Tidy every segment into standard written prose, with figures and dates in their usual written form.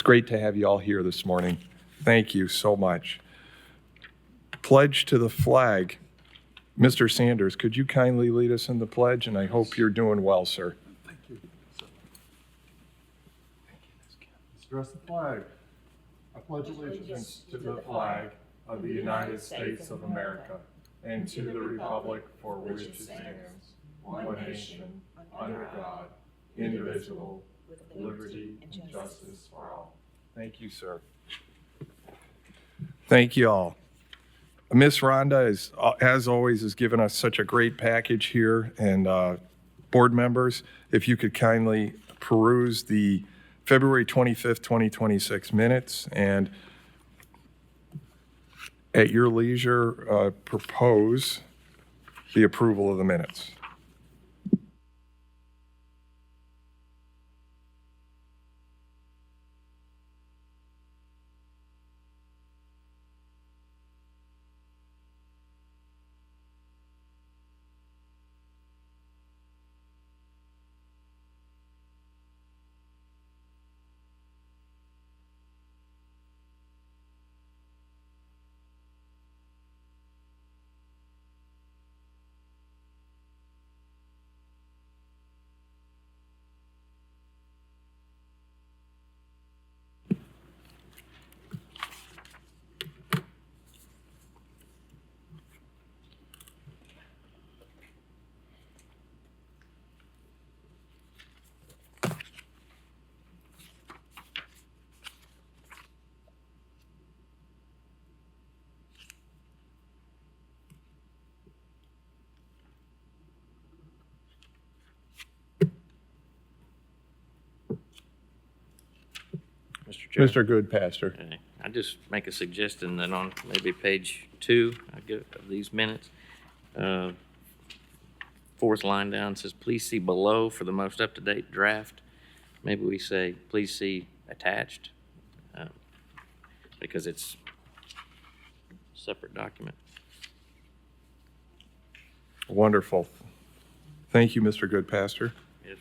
great to have you all here this morning. Thank you so much. Pledge to the flag. Mr. Sanders, could you kindly lead us in the pledge? And I hope you're doing well, sir. Thank you. Address the flag. I pledge allegiance to the flag of the United States of America and to the republic for which it stands, one nation, under God, indivisible, with liberty and justice for all. Thank you, sir. Thank you all. Miss Rhonda, is, as always, has given us such a great package here. And board members, if you could kindly peruse the February 25th, 2026 minutes and at your leisure, propose the approval of the minutes. Mr. Chair. Mr. Goodpaster. Okay. I just make a suggestion that on maybe page 2 of these minutes, fourth line down says, please see below for the most up-to-date draft. Maybe we say, please see attached, because it's a separate document. Wonderful. Thank you, Mr. Goodpaster. Yes.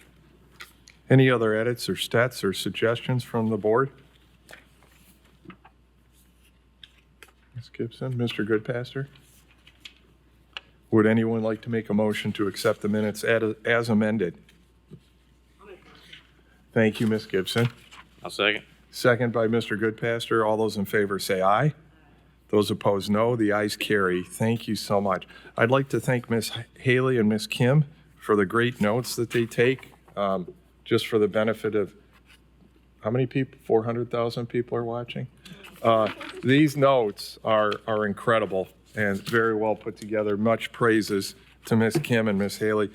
Any other edits or stats or suggestions from the board? Ms. Gibson, Mr. Goodpaster? Would anyone like to make a motion to accept the minutes as amended? Thank you, Ms. Gibson. I'll second. Second by Mr. Goodpaster. All those in favor say aye. Those opposed, no. The ayes carry. Thank you so much. I'd like to thank Ms. Haley and Ms. Kim for the great notes that they take, just for the benefit of, how many people? 400,000 people are watching? These notes are incredible and very well put together. Much praises to Ms. Kim and Ms. Haley,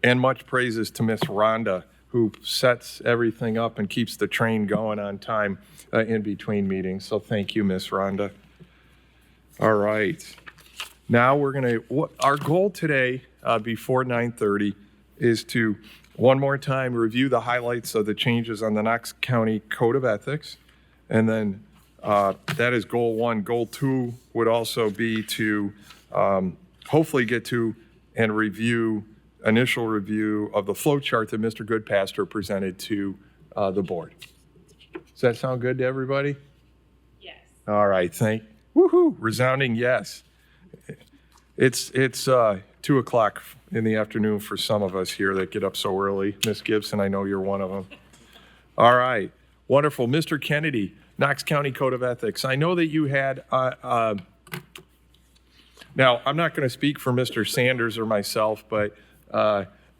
and much praises to Ms. Rhonda, who sets everything up and keeps the train going on time in between meetings. So thank you, Ms. Rhonda. All right. Now we're going to, our goal today before 9:30 is to one more time review the highlights of the changes on the Knox County Code of Ethics. And then that is goal 1. Goal 2 would also be to hopefully get to and initial review of the flow chart that Mr. Goodpaster presented to the board. Does that sound good to everybody? Yes. All right, woohoo, resounding yes. It's 2 o'clock in the afternoon for some of us here that get up so early. Ms. Gibson, I know you're one of them. All right, wonderful. Mr. Kennedy, Knox County Code of Ethics. I know that you had, now I'm not going to speak for Mr. Sanders or myself, but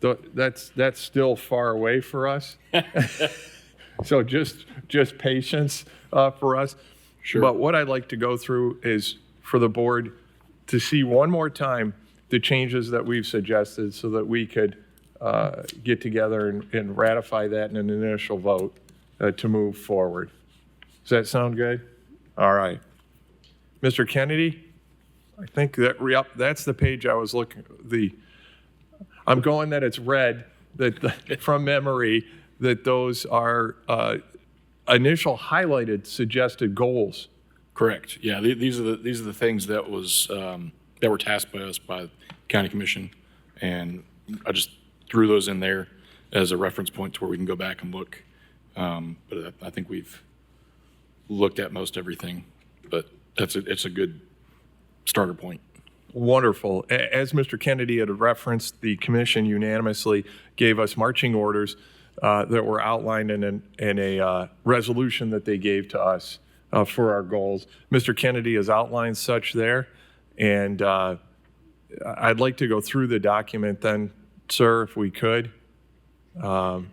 that's still far away for us. So just patience for us. Sure. But what I'd like to go through is for the board to see one more time the changes that we've suggested so that we could get together and ratify that in an initial vote to move forward. Does that sound good? All right. Mr. Kennedy, I think that's the page I was looking, I'm going that it's red, from memory, that those are initial highlighted suggested goals. Correct. Yeah, these are the things that were tasked by us by the county commission, and I just threw those in there as a reference point to where we can go back and look. But I think we've looked at most everything, but it's a good starter point. Wonderful. As Mr. Kennedy had referenced, the commission unanimously gave us marching orders that were outlined in a resolution that they gave to us for our goals. Mr. Kennedy has outlined such there, and I'd like to go through the document then, sir, if we could. Are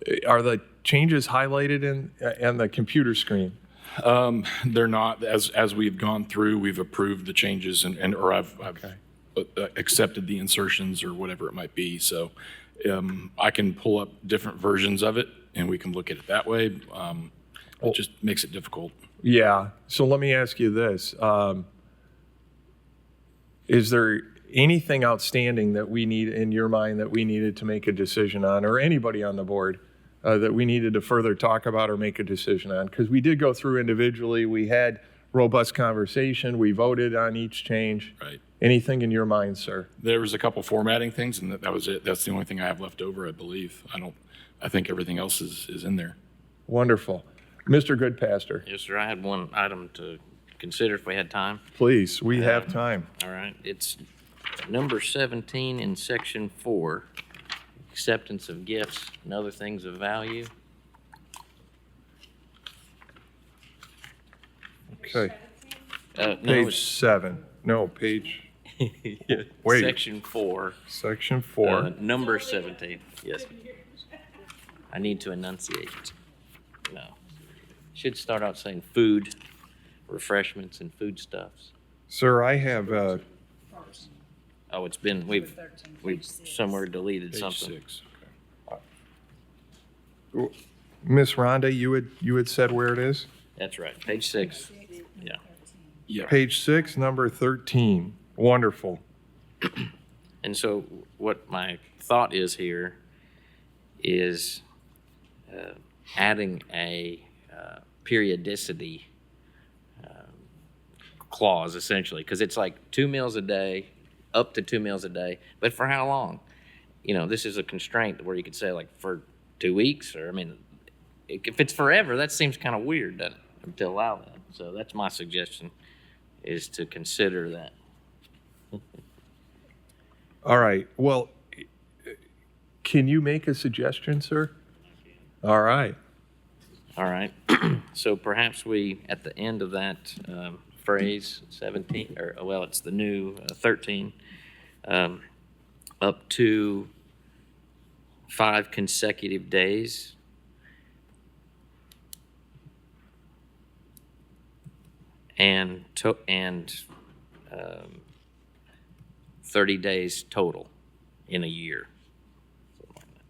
the changes highlighted in the computer screen? They're not, as we've gone through, we've approved the changes or I've accepted the insertions or whatever it might be. So I can pull up different versions of it and we can look at it that way. It just makes it difficult. Yeah. So let me ask you this. Is there anything outstanding that we need in your mind that we needed to make a decision on, or anybody on the board that we needed to further talk about or make a decision on? Because we did go through individually. We had robust conversation. We voted on each change. Right. Anything in your mind, sir? There was a couple formatting things and that was it. That's the only thing I have left over, I believe. I think everything else is in there. Wonderful. Mr. Goodpaster, Yes, sir. I had one item to consider if we had time. please, we have time. All right. It's number 17 in section 4, acceptance of gifts and other things of value. Okay. No, Page 7. No, page, wait. section 4, section 4. number 17. Yes. I need to enunciate. No. Should start out saying food, refreshments, and foodstuffs. Sir, I have, Oh, it's been, we've somewhere deleted Page something. 6. Miss Rhonda, you had said where it is? That's right. Page 6. Yeah. Yeah. Page 6, number 13. Wonderful. And so what my thought is here is adding a periodicity clause, essentially, because it's like 2 meals a day, up to 2 meals a day, but for how long? You know, this is a constraint where you could say like for 2 weeks, or I mean, if it's forever, that seems kind of weird, doesn't it, to allow that. So that's my suggestion, is to consider that. All right. Well, can you make a suggestion, sir? All right. All right. So perhaps we, at the end of that phrase, 17, or well, it's the new 13, up to 5 consecutive days. And 30 days total in a year. Something like that.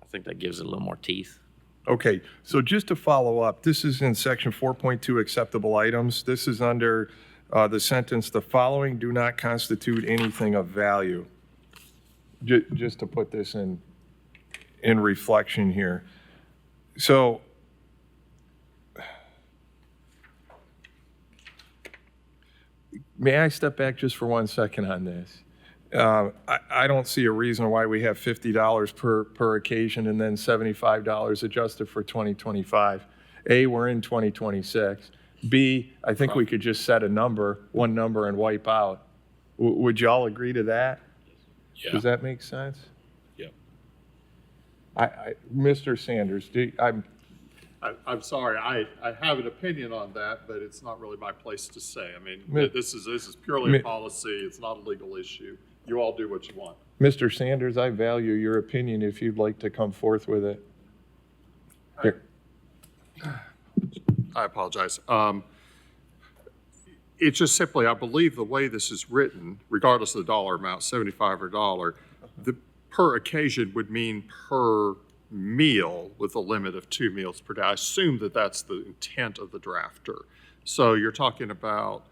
I think that gives it a little more teeth. Okay. So just to follow up, this is in section 4.2 acceptable items. This is under the sentence, the following do not constitute anything of value. Just to put this in reflection here. So may I step back just for 1 second on this? I don't see a reason why we have $50 per occasion and then $75 adjusted for 2025. A, we're in 2026. B, I think we could just set a number, one number, and wipe out. Would y'all agree to that? Yeah. Does that make sense? Yep. Mr. Sanders, I'm sorry, I have an opinion on that, but it's not really my place to say. I mean, Mi- this is purely Mi- a policy, it's not a legal issue. You all do what you want. Mr. Sanders, I value your opinion if you'd like to come forth with it. Here. I apologize. It's just simply, I believe the way this is written, regardless of the dollar amount, 75 or dollar, the per occasion would mean per meal with a limit of 2 meals per day. I assume that that's the intent of the drafter. So you're talking about,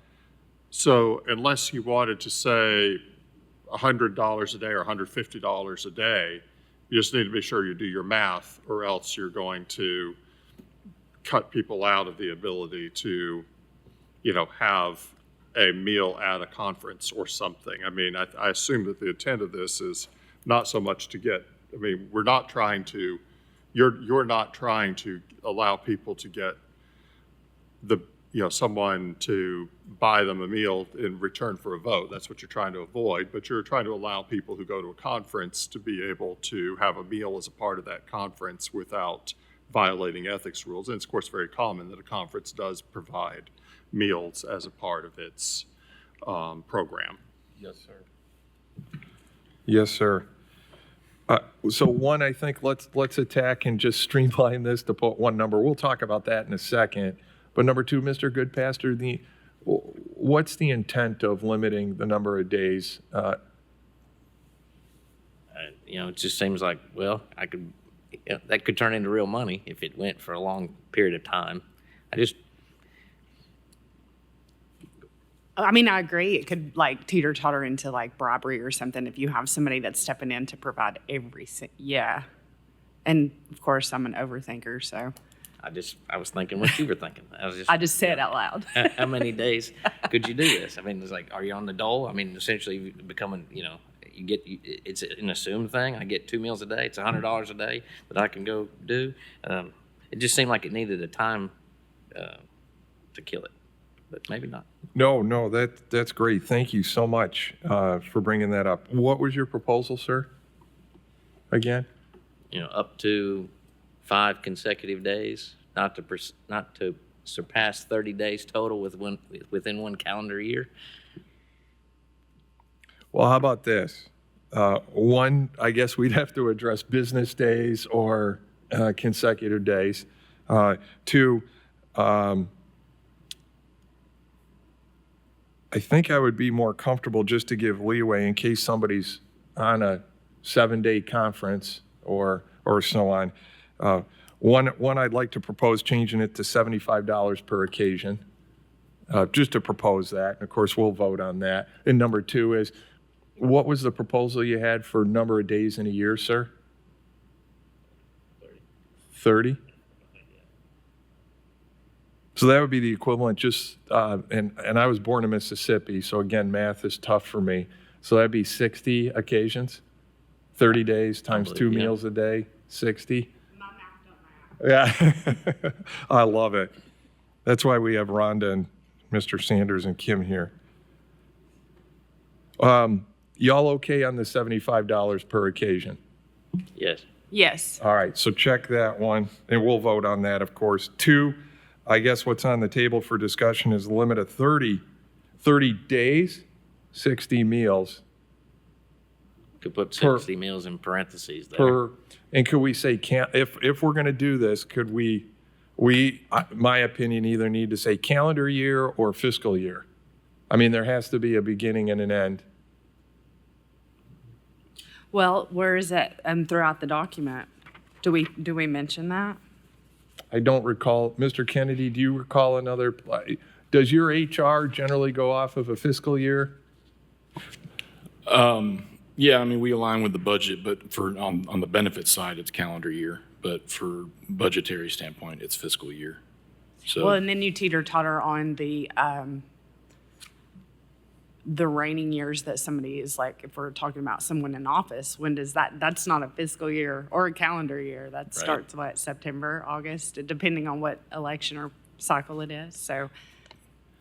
so unless you wanted to say $100 a day or $150 a day, you just need to be sure you do your math, or else you're going to cut people out of the ability to, have a meal at a conference or something. I mean, I assume that the intent of this is not so much to get, I mean, we're not trying to, you're not trying to allow people to get someone to buy them a meal in return for a vote. That's what you're trying to avoid, but you're trying to allow people who go to a conference to be able to have a meal as a part of that conference without violating ethics rules. And it's, of course, very common that a conference does provide meals as a part of its program. Yes, sir. Yes, sir. So one, I think let's attack and just streamline this to put one number. We'll talk about that in a second. But number two, Mr. Goodpaster, what's the intent of limiting the number of days? It just seems like, well, that could turn into real money if it went for a long period of time. I mean, I agree. It could like teeter-totter into like bribery or something if you have somebody that's stepping in to provide yeah. And of course, I'm an overthinker, so. I was thinking what you were thinking. I just said it out loud. How many days could you do this? I mean, it's like, are you on the dole? I mean, essentially becoming, it's an assumed thing. I get 2 meals a day. It's $100 a day that I can go do. It just seemed like it needed a time to kill it, but maybe not. No, that's great. Thank you so much for bringing that up. What was your proposal, sir? Again? Up to 5 consecutive days, not to surpass 30 days total within one calendar year. Well, how about this? One, I guess we'd have to address business days or consecutive days. Two, I think I would be more comfortable just to give leeway in case somebody's on a 7-day conference or so on. One, I'd like to propose changing it to $75 per occasion, just to propose that. And of course, we'll vote on that. And number two is, what was the proposal you had for number of days in a year, sir? 30? So that would be the equivalent just, and I was born in Mississippi, so again, math is tough for me. So that'd be 60 occasions, 30 days times 2 meals a day, 60. Yeah, I love it. That's why we have Rhonda and Mr. Sanders and Kim here. Y'all okay on the $75 per occasion? Yes. Yes. All right, so check that one, and we'll vote on that, of course. Two, I guess what's on the table for discussion is the limit of 30 days, 60 meals. Could put 60 meals in parentheses there. And could we say, if we're going to do this, could we, my opinion, either need to say calendar year or fiscal year? I mean, there has to be a beginning and an end. Well, where is it throughout the document? Do we mention that? I don't recall. Mr. Kennedy, do you recall another? Does your HR generally go off of a fiscal year? Yeah, I mean, we align with the budget, but on the benefit side, it's calendar year. But for budgetary standpoint, it's fiscal year. So, Well, and then you teeter-totter on the reigning years that somebody is like, if we're talking about someone in office, when does that's not a fiscal year or a calendar year. That starts, September, August, depending on what election or cycle it is. So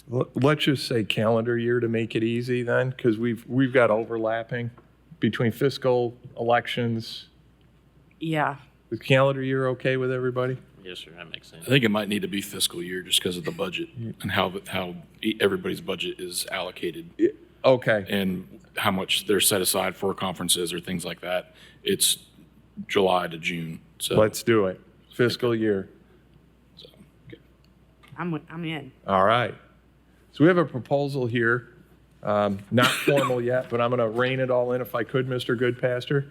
Let's just say calendar year to make it easy then, because we've got overlapping between fiscal elections. yeah. Is calendar year okay with everybody? Yes, sir. That makes sense. I think it might need to be fiscal year just because of the budget and how everybody's budget is allocated Okay. and how much they're set aside for conferences or things like that. It's July to June. So Let's do it. Fiscal year. So, okay. I'm in. All right. So we have a proposal here, not formal yet, but I'm going to rein it all in if I could, Mr. Goodpaster.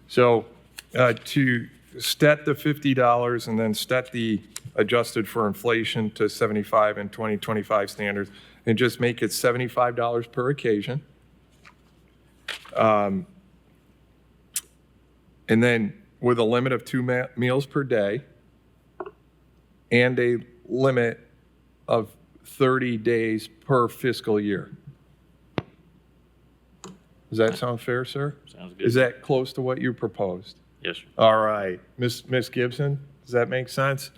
So to set the $50 and then set the adjusted for inflation to 75 and 2025 standards and just make it $75 per occasion. And then with a limit of 2 meals per day and a limit of 30 days per fiscal year. Does that sound fair, sir? Sounds good. Is that close to what you proposed? Yes, sir. All right. Miss Gibson, does that make sense?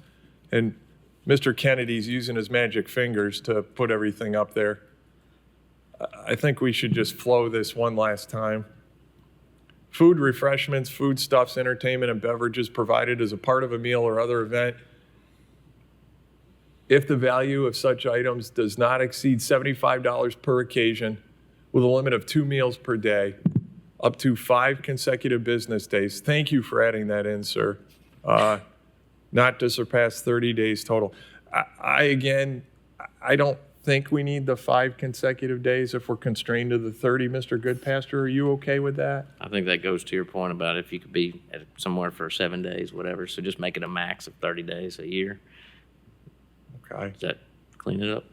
And Mr. Kennedy's using his magic fingers to put everything up there. I think we should just flow this one last time. Food, refreshments, foodstuffs, entertainment, and beverages provided as a part of a meal or other event. If the value of such items does not exceed $75 per occasion, with a limit of 2 meals per day, up to 5 consecutive business days. Thank you for adding that in, sir. Not to surpass 30 days total. I don't think we need the 5 consecutive days if we're constrained to the 30. Mr. Goodpastor, are you okay with that? I think that goes to your point about if you could be at somewhere for 7 days, whatever. So just make it a max of 30 days a year. Okay. Does that clean it up?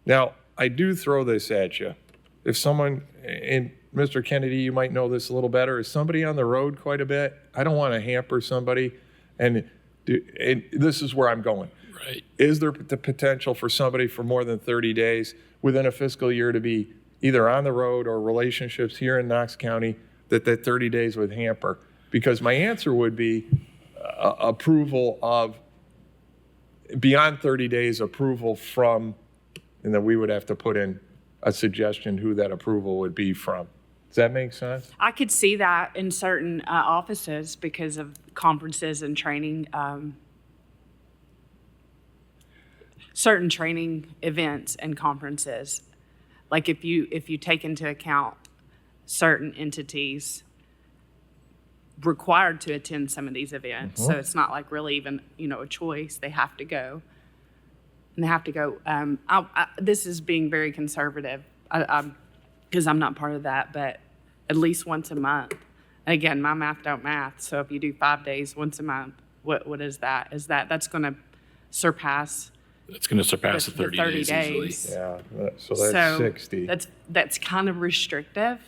Now, I do throw this at you. If someone, and Mr. Kennedy, you might know this a little better, is somebody on the road quite a bit? I don't want to hamper somebody, and this is where I'm going. Right. Is there the potential for somebody for more than 30 days within a fiscal year to be either on the road or relationships here in Knox County that 30 days would hamper? Because my answer would be approval of, beyond 30 days, approval from, and then we would have to put in a suggestion who that approval would be from. Does that make sense? I could see that in certain offices because of conferences and training, certain training events and conferences. Like if you take into account certain entities required to attend some of these events, so it's not like really even a choice. They have to go. And they have to go. This is being very conservative because I'm not part of that, but at least once a month. And again, my math don't math. So if you do 5 days once a month, what is that? That's going to surpass. It's going to surpass the 30 days easily. Yeah, so that's 60. That's kind of restrictive.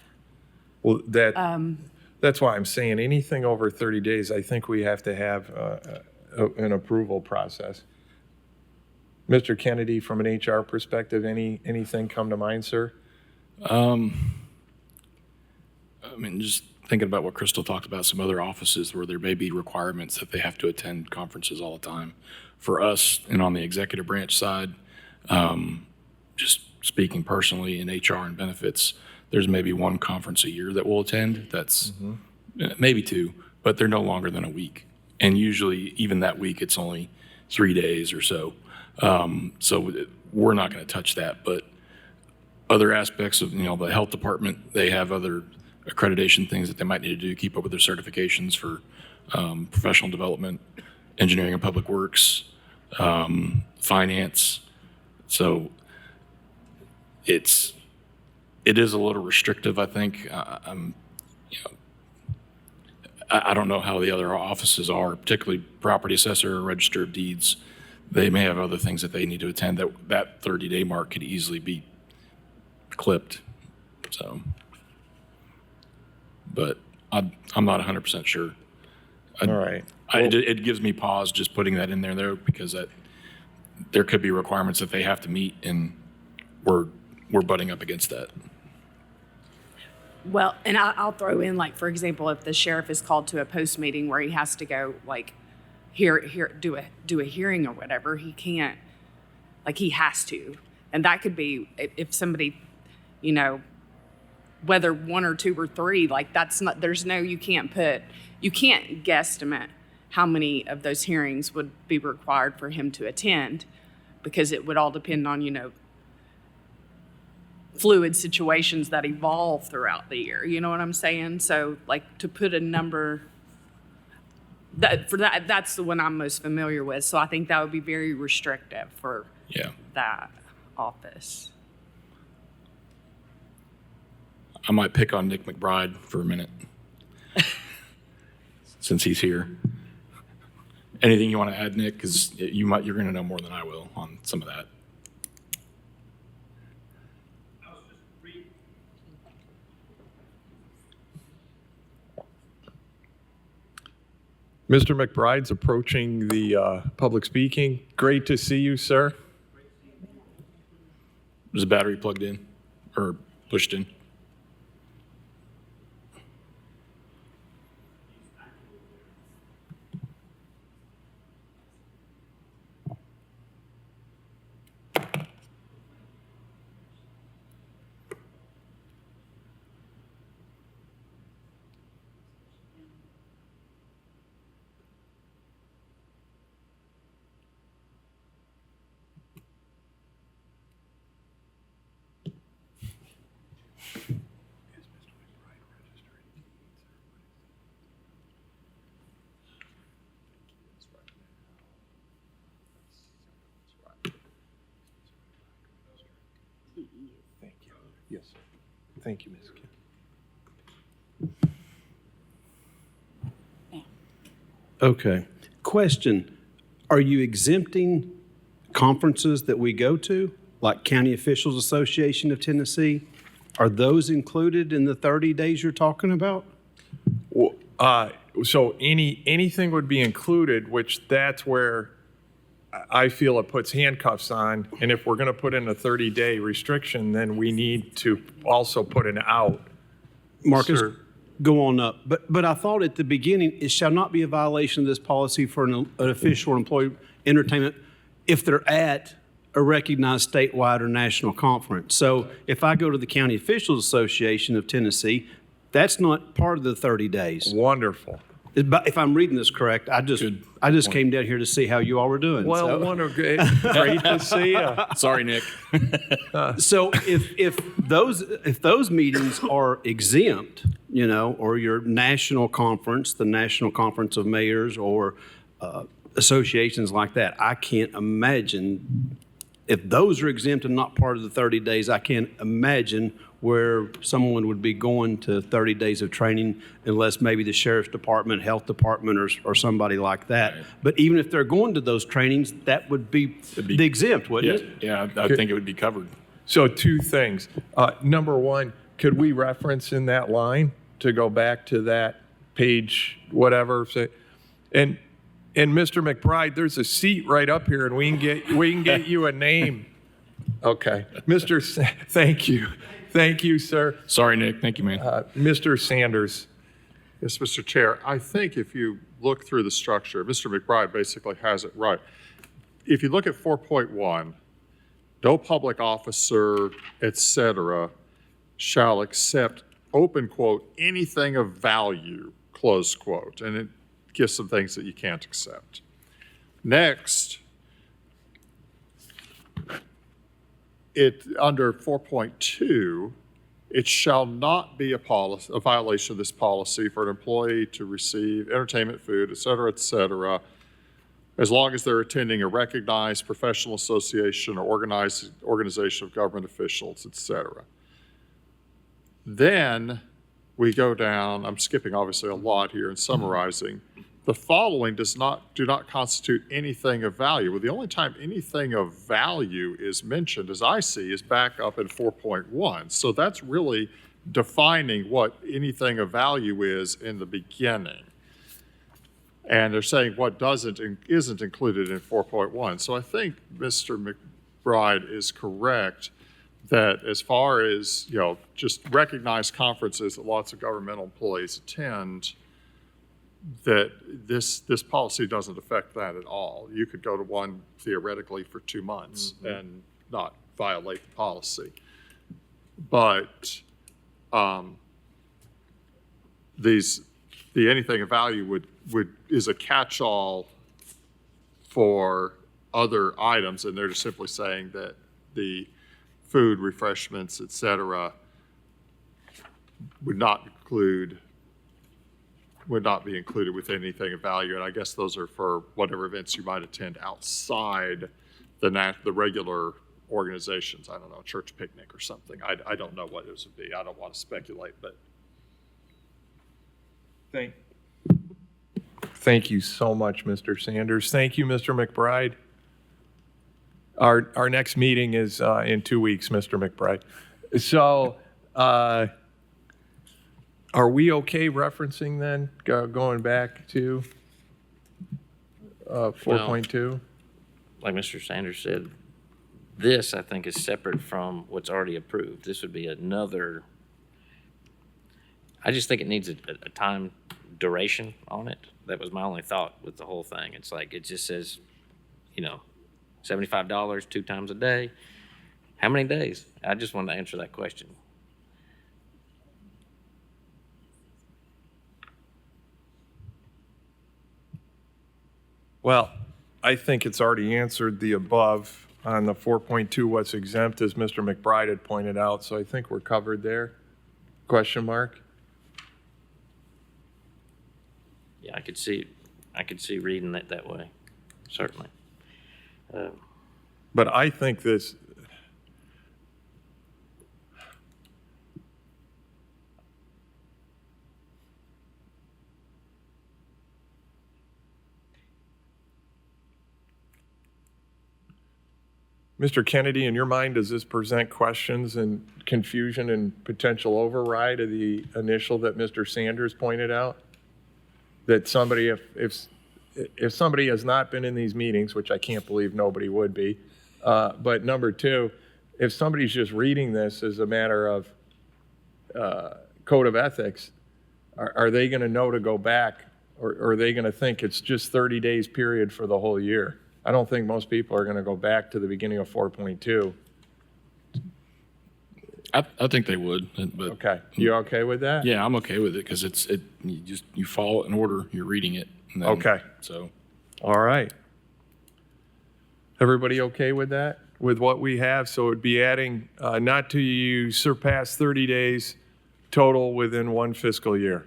Well, that's why I'm saying anything over 30 days, I think we have to have an approval process. Mr. Kennedy, from an HR perspective, anything come to mind, sir? I mean, just thinking about what Crystal talked about, some other offices where there may be requirements that they have to attend conferences all the time. For us, and on the executive branch side, just speaking personally in HR and benefits, there's maybe 1 conference a year that we'll attend. That's maybe 2, but they're no longer than a week. And usually, even that week, it's only 3 days or so. So we're not going to touch that. But other aspects of the health department, they have other accreditation things that they might need to do, keep up with their certifications for professional development, engineering and public works, finance. So it is a little restrictive, I think. I don't know how the other offices are, particularly property assessor or register of deeds. They may have other things that they need to attend. That 30-day mark could easily be clipped. So, but I'm not 100% sure. All right. It gives me pause just putting that in there because there could be requirements that they have to meet, and we're butting up against that. Well, and I'll throw in, like, for example, if the sheriff is called to a post meeting where he has to go, like, do a hearing or whatever, he can't, like, he has to. And that could be if somebody, whether 1 or 2 or 3, like, that's not, you can't guesstimate how many of those hearings would be required for him to attend, because it would all depend on, fluid situations that evolve throughout the year. You know what I'm saying? So, like, to put a number, that's the one I'm most familiar with. So I think that would be very restrictive for that office. I might pick on Nick McBride for a minute since he's here. Anything you want to add, Nick? Because you're going to know more than I will on some of that. Mr. McBride's approaching the public speaking. Great to see you, sir. Is the battery plugged in or pushed in? Thank you. Yes, sir. Thank you, Ms. Kim. Okay. Question, are you exempting conferences that we go to, like County Officials Association of Tennessee? Are those included in the 30 days you're talking about? Well, so anything would be included, which that's where I feel it puts handcuffs on. And if we're going to put in a 30-day restriction, then we need to also put an out. Marcus, Sir. go on up. But I thought at the beginning, it shall not be a violation of this policy for an official or employee entertainment if they're at a recognized statewide or national conference. So if I go to the County Officials Association of Tennessee, that's not part of the 30 days. Wonderful. But if I'm reading this correct, I just came down here to see how you all were doing. Well, so. wonderful. Great to see you. Sorry, Nick. So if those meetings are exempt, or your national conference, the National Conference of Mayors, or associations like that, I can't imagine if those are exempt and not part of the 30 days. I can't imagine where someone would be going to 30 days of training unless maybe the sheriff's department, health department, or somebody like that. Right. But even if they're going to those trainings, that would be the exempt, wouldn't it? Yeah, I think it would be covered. So two things. Number one, could we reference in that line to go back to that page, whatever? And Mr. McBride, there's a seat right up here, and we can get you a name. Okay, thank you. Thank you, sir. Sorry, Nick. Thank you, man. Mr. Sanders. Yes, Mr. Chair, I think if you look through the structure, Mr. McBride basically has it right. If you look at 4.1, no public officer, et cetera, shall accept, open quote, anything of value, close quote, and it gives some things that you can't accept. Next, under 4.2, it shall not be a violation of this policy for an employee to receive entertainment, food, et cetera, as long as they're attending a recognized professional association or organization of government officials, et cetera. Then we go down, I'm skipping obviously a lot here and summarizing. The following do not constitute anything of value. Well, the only time anything of value is mentioned, as I see, is back up in 4.1. So that's really defining what anything of value is in the beginning. And they're saying what isn't included in 4.1. So I think Mr. McBride is correct that as far as, just recognized conferences that lots of governmental employees attend, that this policy doesn't affect that at all. You could go to one theoretically for 2 months and not violate the policy. But the anything of value is a catch-all for other items, and they're just simply saying that the food, refreshments, et cetera, would not be included with anything of value. And I guess those are for whatever events you might attend outside the regular organizations. I don't know, a church picnic or something. I don't know what those would be. I don't want to speculate, but. Thank you so much, Mr. Sanders. Thank you, Mr. McBride. Our next meeting is in 2 weeks, Mr. McBride. So are we okay referencing then, going back to 4.2? Like Mr. Sanders said, this, I think, is separate from what's already approved. This would be another, I just think it needs a time duration on it. That was my only thought with the whole thing. It's like, it just says, you know, $75 2 times a day. How many days? I just wanted to answer that question. Well, I think it's already answered the above on the 4.2, what's exempt, as Mr. McBride had pointed out, so I think we're covered there. Question mark? Yeah, I could see reading it that way, certainly. But I think this, Mr. Kennedy, in your mind, does this present questions and confusion and potential override of the initial that Mr. Sanders pointed out? That somebody, if somebody has not been in these meetings, which I can't believe nobody would be, but number two, if somebody's just reading this as a matter of code of ethics, are they going to know to go back, or are they going to think it's just 30 days period for the whole year? I don't think most people are going to go back to the beginning of 4.2. I think they would, but. Okay, you okay with that? Yeah, I'm okay with it because you follow it in order, you're reading it. And then, Okay. So, All right. Everybody okay with that? With what we have? So it would be adding not to surpass 30 days total within one fiscal year.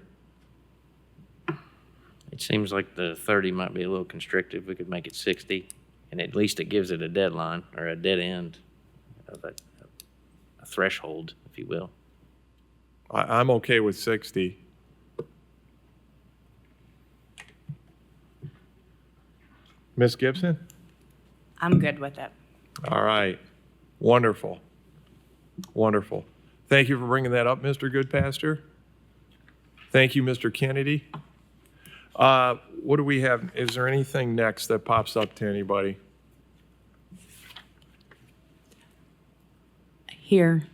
It seems like the 30 might be a little constrictive. We could make it 60, and at least it gives it a deadline or a dead end of a threshold, if you will. I'm okay with 60. Ms. Gibson? I'm good with it. All right. Wonderful. Wonderful. Thank you for bringing that up, Mr. Goodpasture. Thank you, Mr. Kennedy. What do we have? Is there anything next that pops up to anybody? Here.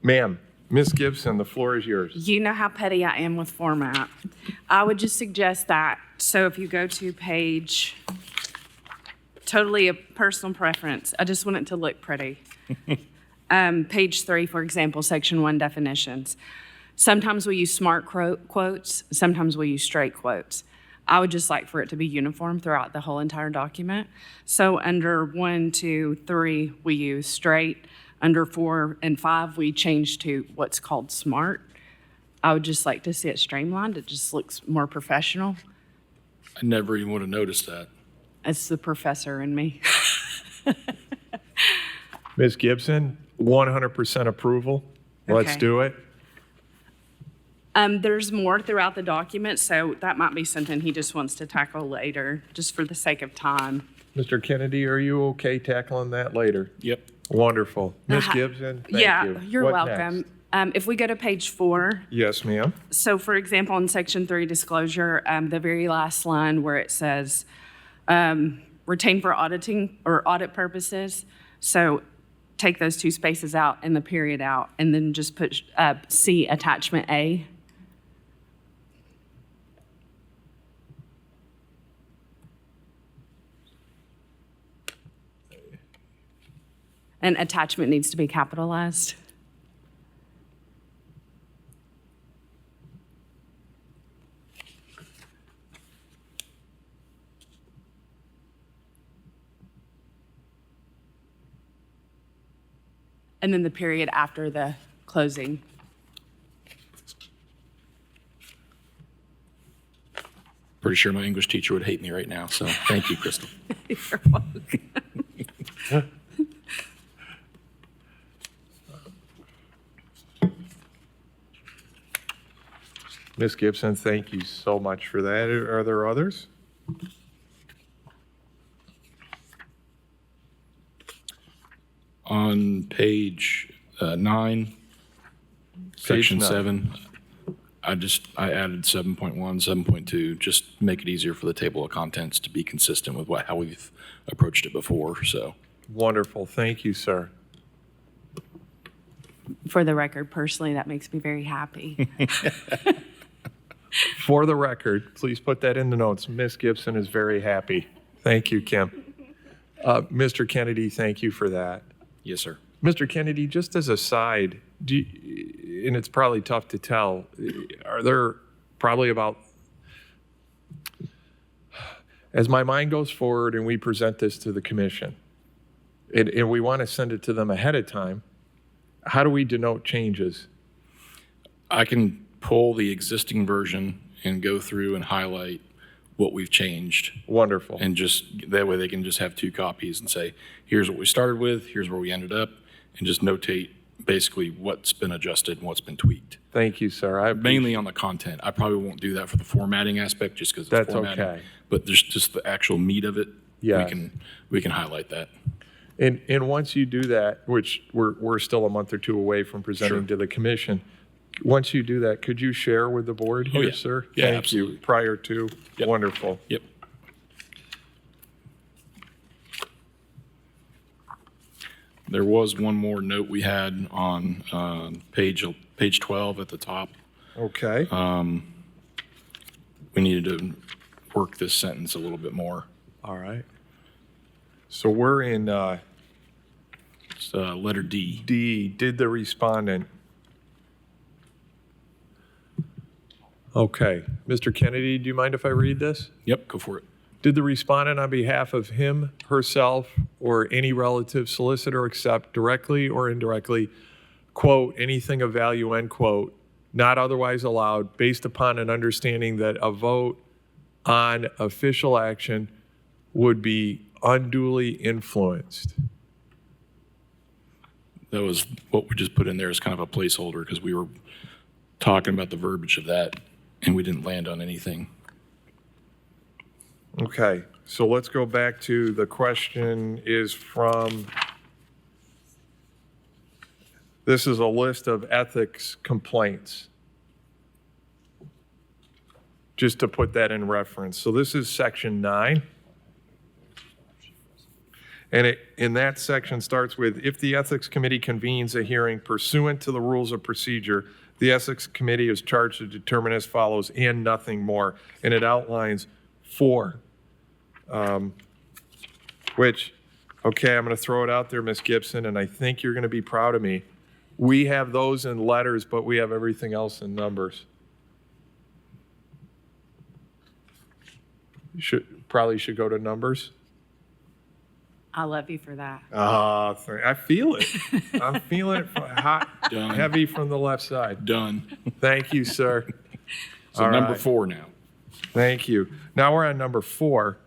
Ma'am, Ms. Gibson, the floor is yours. You know how petty I am with format. I would just suggest that, so if you go to page, totally a personal preference, I just want it to look pretty. Page 3, for example, section 1 definitions. Sometimes we use smart quotes, sometimes we use straight quotes. I would just like for it to be uniform throughout the whole entire document. So under 1, 2, 3, we use straight. Under 4 and 5, we change to what's called smart. I would just like to see it streamlined. It just looks more professional. I never even would have noticed that. It's the professor in me. Ms. Gibson, 100% approval. Let's Okay. do it. There's more throughout the document, so that might be something he just wants to tackle later, just for the sake of time. Mr. Kennedy, are you okay tackling that later? Yep. Wonderful. Ms. Uh-huh. Gibson, thank Yeah, you. you're What welcome. next? If we go to page 4, Yes, ma'am. so for example, in section 3 disclosure, the very last line where it says, retain for auditing or audit purposes. So take those 2 spaces out and the period out, and then just put C attachment A. And attachment needs to be capitalized. And then the period after the closing. Pretty sure my English teacher would hate me right now, so thank you, Crystal. You're welcome. Ms. Gibson, thank you so much for that. Are there others? On page 9, section 9. 7, I added 7.1, 7.2, just make it easier for the table of contents to be consistent with how we've approached it before, so. Wonderful. Thank you, sir. For the record, personally, that makes me very happy. For the record, please put that in the notes. Ms. Gibson is very happy. Thank you, Kim. Mr. Kennedy, thank you for that. Yes, sir. Mr. Kennedy, just as a side, and it's probably tough to tell, are there probably about, as my mind goes forward and we present this to the commission, and we want to send it to them ahead of time, how do we denote changes? I can pull the existing version and go through and highlight what we've changed. Wonderful. And just, that way they can just have 2 copies and say, here's what we started with, here's where we ended up, and just notate basically what's been adjusted and what's been tweaked. Thank you, sir. I Mainly on the content. I probably won't do that for the formatting aspect just because That's it's formatting. okay. But there's just the actual meat of it. Yes. We can highlight that. And once you do that, which we're still a month or 2 away from presenting Sure. to the commission, once you do that, could you share with the board here, yeah. sir? Yeah, Thank absolutely. you. Prior to. Yep. Wonderful. Yep. There was one more note we had on page 12 at the top. Okay. We needed to work this sentence a little bit more. All right. So we're in It's letter D. D. Did the respondent? Okay. Mr. Kennedy, do you mind if I read this? Yep, go for it. Did the respondent on behalf of him, herself, or any relative solicit or accept directly or indirectly, quote, anything of value, end quote, not otherwise allowed, based upon an understanding that a vote on official action would be unduly influenced? That was what we just put in there as kind of a placeholder because we were talking about the verbiage of that and we didn't land on anything. Okay, so let's go back to the question is from, this is a list of ethics complaints. Just to put that in reference. So this is section 9. And in that section starts with, if the Ethics Committee convenes a hearing pursuant to the rules of procedure, the Ethics Committee is charged to determine as follows and nothing more. And it outlines 4. Which, okay, I'm going to throw it out there, Ms. Gibson, and I think you're going to be proud of me. We have those in letters, but we have everything else in numbers. Probably should go to numbers. I love you for that. I feel it. I'm feeling it hot, Done. heavy from the left side. Done. Thank you, sir. So All number right. 4 now. Thank you. Now we're on number 4.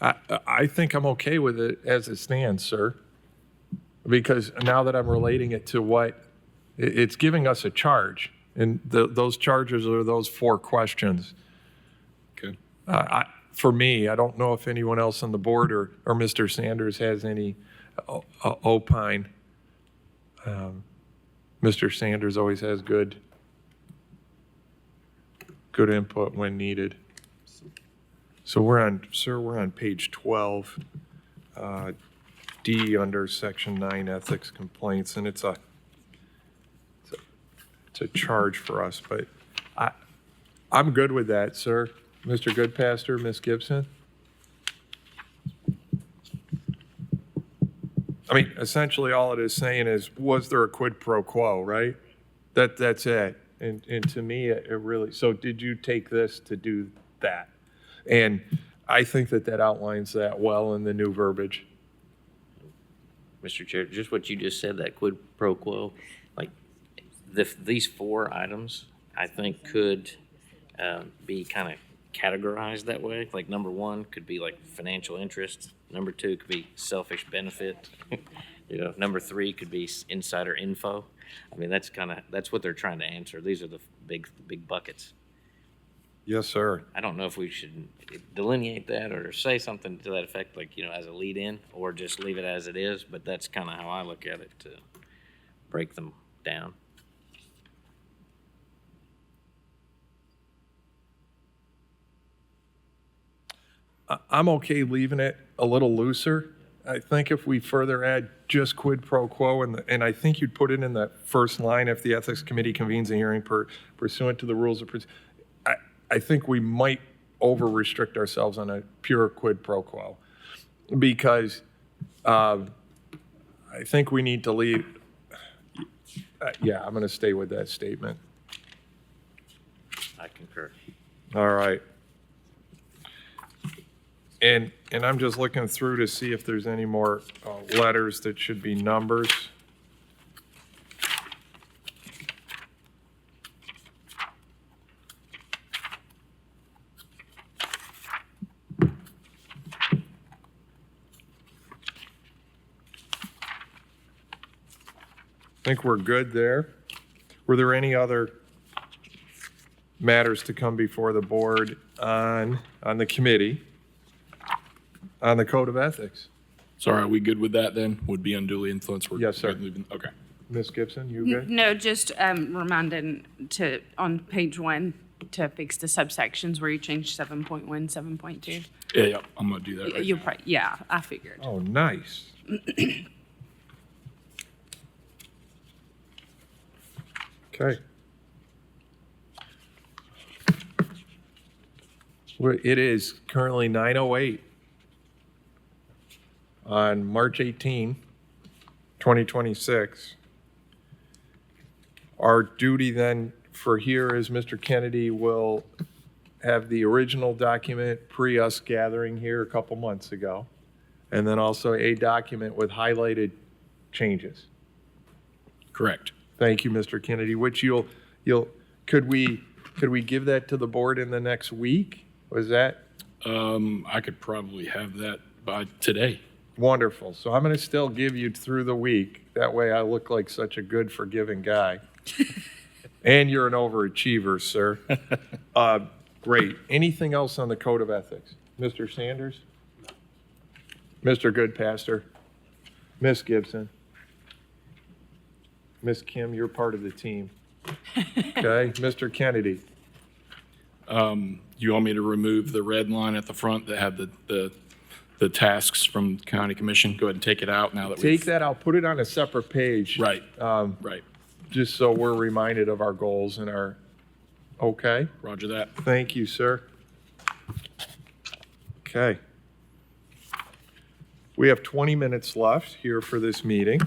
I think I'm okay with it as it stands, sir. Because now that I'm relating it to what, it's giving us a charge. And those charges are those 4 questions. Okay. For me, I don't know if anyone else on the board or Mr. Sanders has any opine. Mr. Sanders always has good input when needed. So we're on page 12, D under section 9 ethics complaints, and it's a charge for us, but I'm good with that, sir. Mr. Goodpaster, Ms. Gibson? I mean, essentially all it is saying is, was there a quid pro quo, right? That's it. And to me, it really, so did you take this to do that? And I think that outlines that well in the new verbiage. Mr. Chair, just what you just said, that quid pro quo, like these 4 items, I think could be kind of categorized that way. Like number 1 could be like financial interest. Number 2 could be selfish benefit. Number 3 could be insider info. I mean, that's what they're trying to answer. These are the big buckets. Yes, sir. I don't know if we should delineate that or say something to that effect, like, as a lead in, or just leave it as it is, but that's kind of how I look at it, to break them down. I'm okay leaving it a little looser. I think if we further add just quid pro quo, and I think you'd put it in the first line, if the Ethics Committee convenes a hearing pursuant to the rules of, I think we might over-restrict ourselves on a pure quid pro quo. Because I think we need to leave, yeah, I'm going to stay with that statement. I concur. All right. And I'm just looking through to see if there's any more letters that should be numbers. I think we're good there. Were there any other matters to come before the board on the committee, on the code of ethics? Sorry, are we good with that then? Would be unduly influenced? We're Yes, sir. good moving- Okay. Ms. Gibson, you good? No, just reminding to, on page 1, to fix the subsections where you changed 7.1, 7.2. Yeah, I'm gonna do that right You'll now. probably, yeah, I figured. Oh, nice. Okay. Well, it is currently 9:08 on March 18, 2026. Our duty then for here is Mr. Kennedy will have the original document pre us gathering here a couple months ago, and then also a document with highlighted changes. Correct. Thank you, Mr. Kennedy, which could we give that to the board in the next week? Was that I could probably have that by today. wonderful? So I'm going to still give you through the week. That way I look like such a good, forgiving guy. And you're an overachiever, sir. Great. Anything else on the code of ethics? Mr. Sanders? Mr. Goodpaster? Ms. Gibson? Ms. Kim, you're part of the team. Okay, Mr. Kennedy? You want me to remove the red line at the front that had the tasks from county commission? Go ahead and take it out now that we've. Take that out, put it on a separate page. Right, right. Just so we're reminded of our goals and our, okay? Roger that. Thank you, sir. Okay. We have 20 minutes left here for this meeting.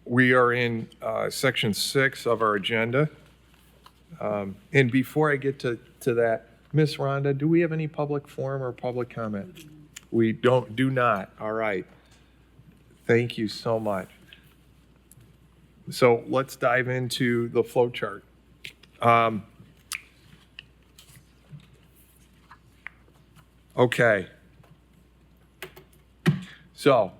We are in section 6 of our agenda. And before I get to that, Ms. Rhonda, do we have any public forum or public comment? We do not. All right. Thank you so much. So let's dive into the flow chart. Okay. So.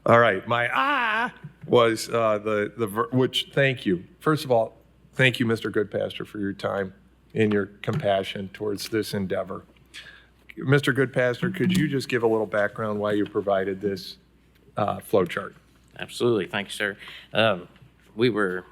All right, my was which, thank you. First of all, thank you, Mr. Goodpaster, for your time and your compassion towards this endeavor. Mr. Goodpaster, could you just give a little background why you provided this flow chart? Absolutely. Thank you, sir. We were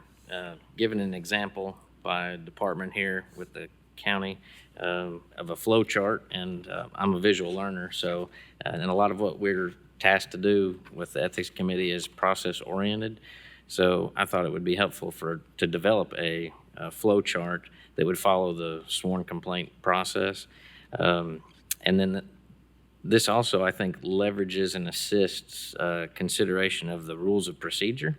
given an example by a department here with the county of a flow chart, and I'm a visual learner, so and a lot of what we're tasked to do with the ethics committee is process oriented. So I thought it would be helpful to develop a flow chart that would follow the sworn complaint process. And then this also, I think, leverages and assists consideration of the rules of procedure.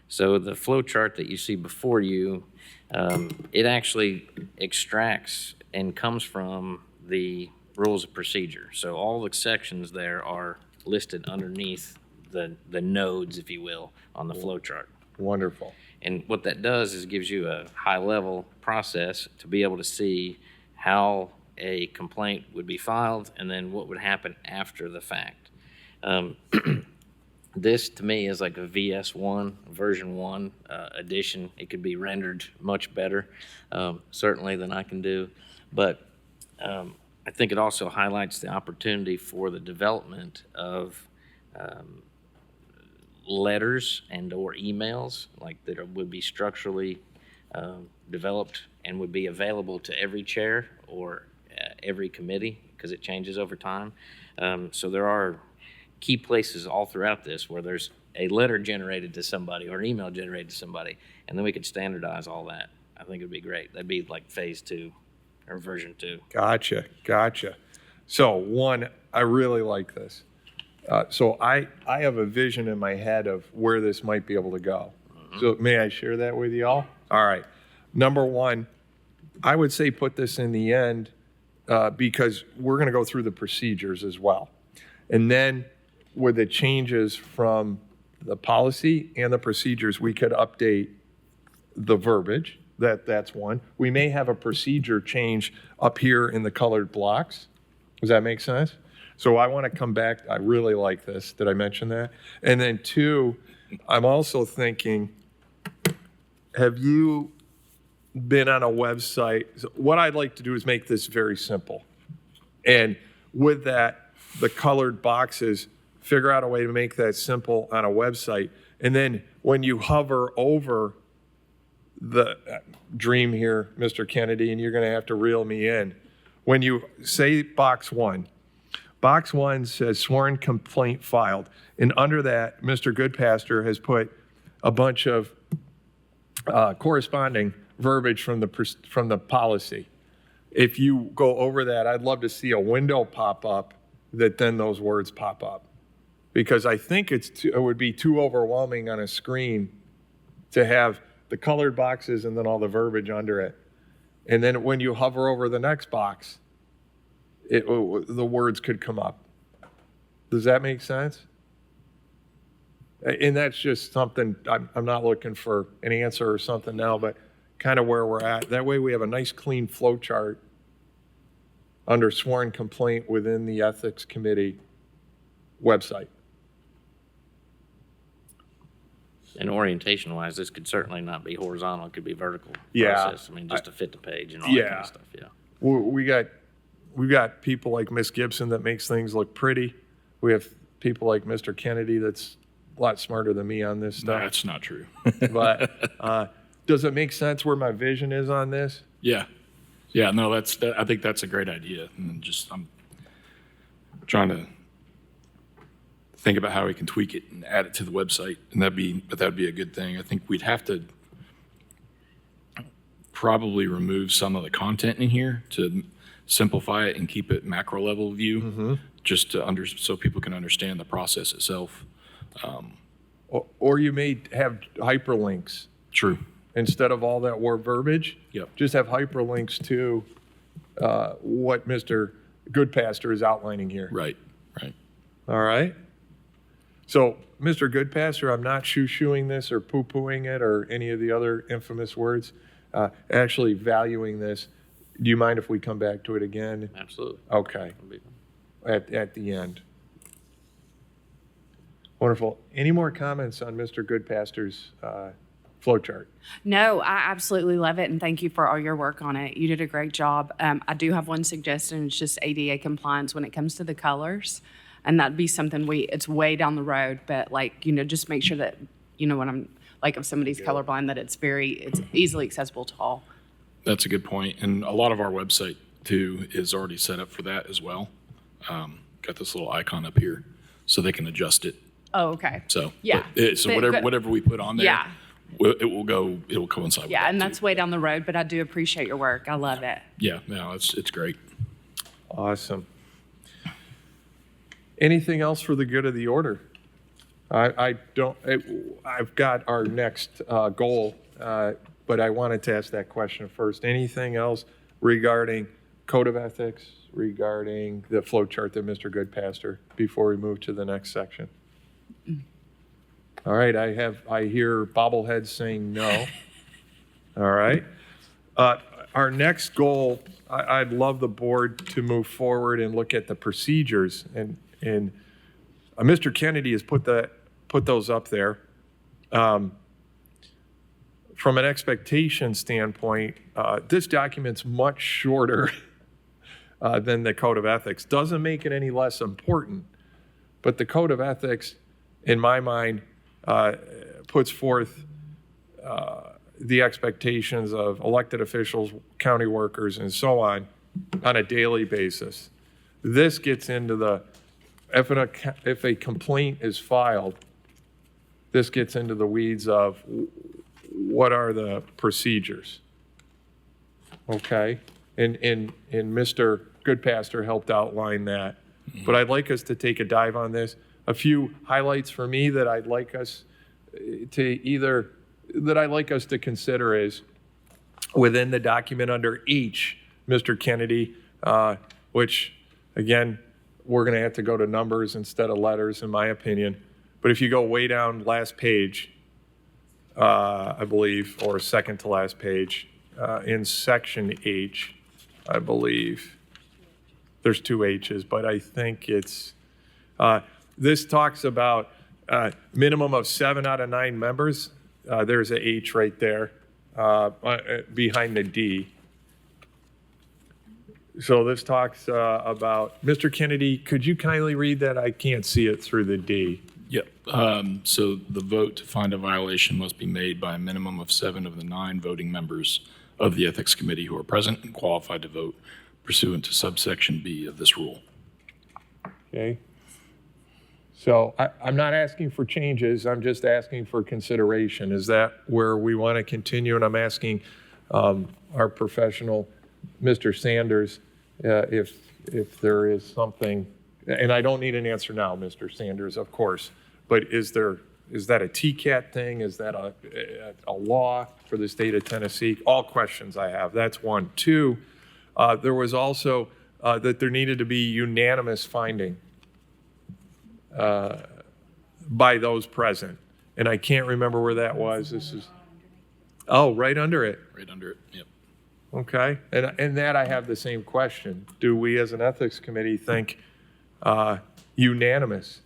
So the flow chart that you see before you, it actually extracts and comes from the rules of procedure. So all the sections there are listed underneath the nodes, if you will, on the flow chart. Wonderful. And what that does is gives you a high-level process to be able to see how a complaint would be filed and then what would happen after the fact. This, to me, is like a VS1, version 1 edition. It could be rendered much better, certainly, than I can do. But I think it also highlights the opportunity for the development of letters and or emails, like that would be structurally developed and would be available to every chair or every committee, because it changes over time. So there are key places all throughout this where there's a letter generated to somebody or an email generated to somebody, and then we could standardize all that. I think it'd be great. That'd be like phase 2 or version 2. Gotcha. So one, I really like this. So I have a vision in my head of where this might be able to go. So may I share that with you all? All right. Number one, I would say put this in the end because we're going to go through the procedures as well. And then with the changes from the policy and the procedures, we could update the verbiage. That's one. We may have a procedure change up here in the colored blocks. Does that make sense? So I want to come back. I really like this. Did I mention that? And then 2, I'm also thinking, have you been on a website? What I'd like to do is make this very simple. And with that, the colored boxes, figure out a way to make that simple on a website. And then when you hover over the dream here, Mr. Kennedy, and you're going to have to reel me in. When you say box 1 says sworn complaint filed. And under that, Mr. Goodpaster has put a bunch of corresponding verbiage from the policy. If you go over that, I'd love to see a window pop up that then those words pop up. Because I think it would be too overwhelming on a screen to have the colored boxes and then all the verbiage under it. And then when you hover over the next box, the words could come up. Does that make sense? And that's just something, I'm not looking for an answer or something now, but kind of where we're at. That way we have a nice clean flow chart under sworn complaint within the Ethics Committee website. And orientation-wise, this could certainly not be horizontal. It could be vertical Yeah. process. I mean, just to fit the page and all that kind of stuff, yeah. We've got people like Miss Gibson that makes things look pretty. We have people like Mr. Kennedy that's a lot smarter than me on this stuff. That's not true. But does it make sense where my vision is on this? Yeah. No, I think that's a great idea. And I'm trying to think about how we can tweak it and add it to the website, and that'd be a good thing. I think we'd have to probably remove some of the content in here to simplify it and keep it macro level view, just so people can understand the process itself. Or you may have hyperlinks True. instead of all that word verbiage. Yep. Just have hyperlinks to what Mr. Goodpaster is outlining here. Right. All right. So, Mr. Goodpaster, I'm not shoo-shooing this or poo-pooing it or any of the other infamous words. Actually valuing this. Do you mind if we come back to it again? Absolutely. Okay. That'd be fun. At the end. Wonderful. Any more comments on Mr. Goodpaster's flow chart? No, I absolutely love it, and thank you for all your work on it. You did a great job. I do have one suggestion. It's just ADA compliance when it comes to the colors, and that'd be something it's way down the road, but just make sure that, when I'm, like if somebody's colorblind, that it's easily accessible to all. That's a good point. And a lot of our website too is already set up for that as well. Got this little icon up here so they can adjust it. Oh, okay. So Yeah. Whatever we put on there, Yeah. it'll coincide with Yeah, that and too. that's way down the road, but I do appreciate your work. I love it. Yeah, no, it's great. Awesome. Anything else for the good of the order? I've got our next goal, but I wanted to ask that question first. Anything else regarding code of ethics, regarding the flow chart that Mr. Goodpaster, before we move to the next section? All right, I hear bobbleheads saying no. All right. Our next goal, I'd love the board to move forward and look at the procedures, and Mr. Kennedy has put those up there. From an expectation standpoint, this document's much shorter than the Code of Ethics. Doesn't make it any less important, but the Code of Ethics, in my mind, puts forth the expectations of elected officials, county workers, and so on a daily basis. This gets into the, if a complaint is filed, this gets into the weeds of what are the procedures, okay? And Mr. Goodpaster helped outline that. But I'd like us to take a dive on this. A few highlights for me that I'd like us to consider is within the document under H, Mr. Kennedy, which again, we're going to have to go to numbers instead of letters, in my opinion. But if you go way down last page, I believe, or second to last page, in section H, I believe, there's two H's, but I think it's, this talks about minimum of 7 out of 9 members. There's a H right there behind the D. So this talks about, Mr. Kennedy, could you kindly read that? I can't see it through the D. Yep. So the vote to find a violation must be made by a minimum of 7 of the 9 voting members of the Ethics Committee who are present and qualified to vote pursuant to subsection B of this rule. Okay. So I'm not asking for changes, I'm just asking for consideration. Is that where we want to continue? And I'm asking our professional, Mr. Sanders, if there is something, and I don't need an answer now, Mr. Sanders, of course, but is that a TCAT thing? Is that a law for the state of Tennessee? All questions I have, that's one. Two, there was also that there needed to be unanimous finding by those present. And I can't remember where that was. This is, oh, right under it. Right under it, yep. Okay, and that I have the same question. Do we as an ethics committee think unanimous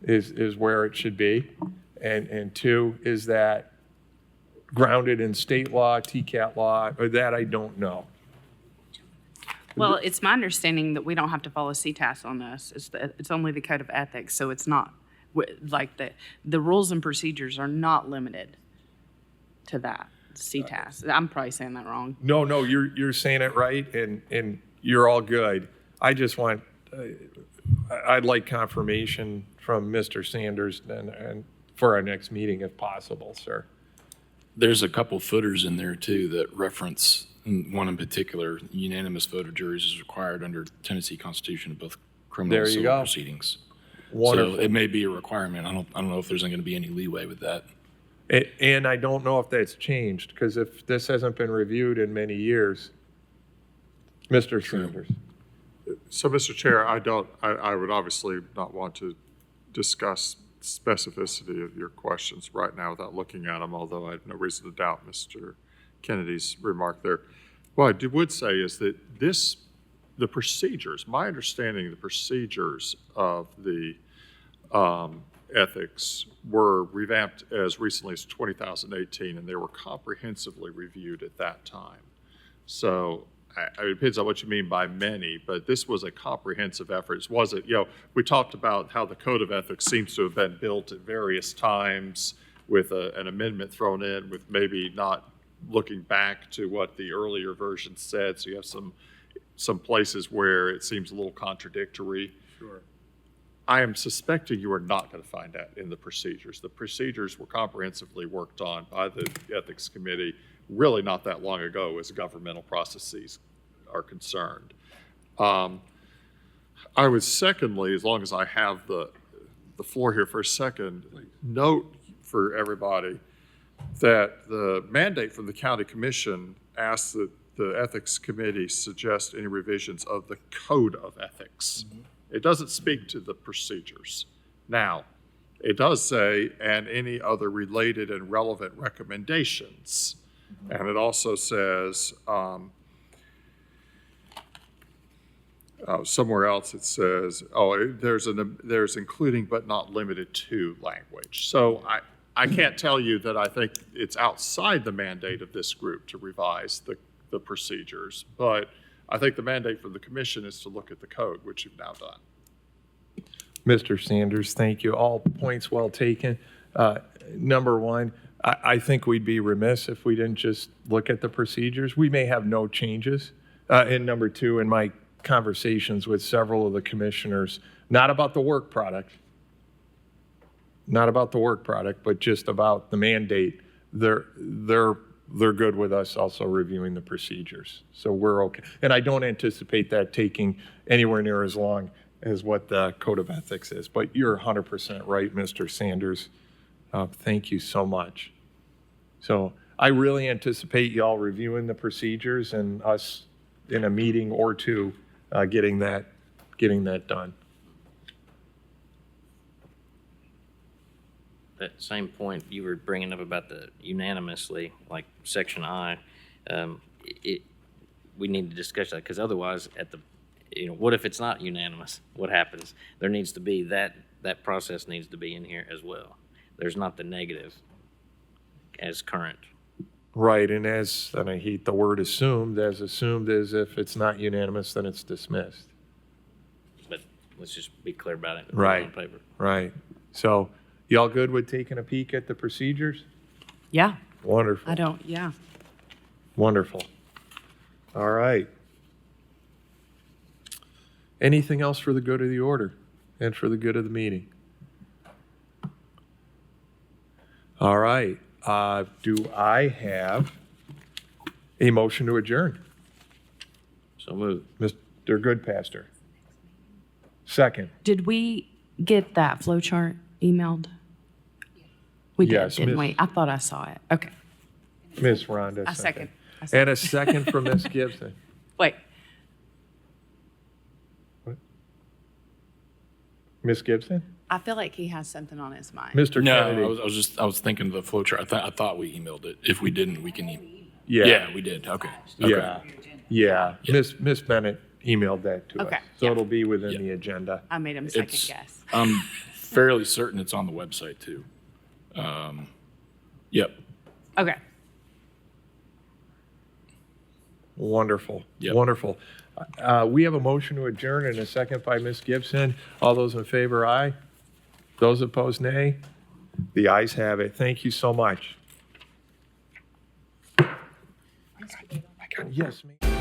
is where it should be? And two, is that grounded in state law, TCAT law, or that I don't know? Well, it's my understanding that we don't have to follow CTAS on this. It's only the code of ethics, so it's not, like the rules and procedures are not limited to that, CTAS. I'm probably saying that wrong. No, you're saying it right, and you're all good. I just want, I'd like confirmation from Mr. Sanders and for our next meeting if possible, sir. There's a couple footers in there too that reference, one in particular, unanimous vote of juries is required under Tennessee Constitution of both criminal and There you civil go. proceedings. Wonderful. So it may be a requirement. I don't know if there's going to be any leeway with that. And I don't know if that's changed, because if this hasn't been reviewed in many years, Mr. Sanders. So, Mr. Chair, I would obviously not want to discuss specificity of your questions right now without looking at them, although I have no reason to doubt Mr. Kennedy's remark there. What I would say is that the procedures, my understanding of the procedures of the ethics were revamped as recently as 2018, and they were comprehensively reviewed at that time. So it depends on what you mean by many, but this was a comprehensive effort. It wasn't, we talked about how the code of ethics seems to have been built at various times with an amendment thrown in with maybe not looking back to what the earlier version said. So you have some places where it seems a little contradictory. Sure. I am suspecting you are not going to find that in the procedures. The procedures were comprehensively worked on by the Ethics Committee really not that long ago as governmental processes are concerned. I would secondly, as long as I have the floor here for a second, note for everybody that the mandate from the County Commission asks that the Ethics Committee suggest any revisions of the Code of Ethics. Mm-hmm. It doesn't speak to the procedures. Now, it does say, and any other related and relevant recommendations. Mm-hmm. And it also says, somewhere else it says, there's including but not limited to language. So I can't tell you that I think it's outside the mandate of this group to revise the procedures, but I think the mandate for the commission is to look at the code, which you've now done. Mr. Sanders, thank you. All points well taken. Number one, I think we'd be remiss if we didn't just look at the procedures. We may have no changes. And number two, in my conversations with several of the commissioners, not about the work product, but just about the mandate, they're good with us also reviewing the procedures. So we're okay. And I don't anticipate that taking anywhere near as long as what the Code of Ethics is. But you're 100% right, Mr. Sanders. Thank you so much. So I really anticipate y'all reviewing the procedures and us in a meeting or two getting that done. That same point you were bringing up about the unanimously, like section I, we need to discuss that, because otherwise what if it's not unanimous? What happens? There needs to be that process needs to be in here as well. There's not the negative as current. Right, and I hate the word assumed as if it's not unanimous, then it's dismissed. But let's just be clear about it. and put it Right. On paper. Right. So y'all good with taking a peek at the procedures? Yeah, Wonderful. yeah. Wonderful. All right. Anything else for the good of the order and for the good of the meeting? All right. Do I have a motion to adjourn? So move. Mr. Goodpaster. Second. Did we get that flow chart emailed? We did, Yes, didn't Miss- we? I thought I saw it. Okay. Ms. Rhonda. I second. And a second from Ms. Gibson. Wait, Ms. Gibson? I feel like he has something on his mind. Mr. No, Kennedy? I was thinking of the flow chart. I thought we emailed it. If we didn't, we can email. Yeah. Yeah, we did. Okay. Okay. Yeah. Miss Bennett emailed that to us. Okay, So yeah. it'll be within Yeah. the agenda. I made him second It's- guess. I'm fairly certain it's on the website too. Yep. Okay. Wonderful. Yep. Wonderful. We have a motion to adjourn and a second by Ms. Gibson. All those in favor, aye. Those opposed, nay. The ayes have it. Thank you so much. Yes, ma'am.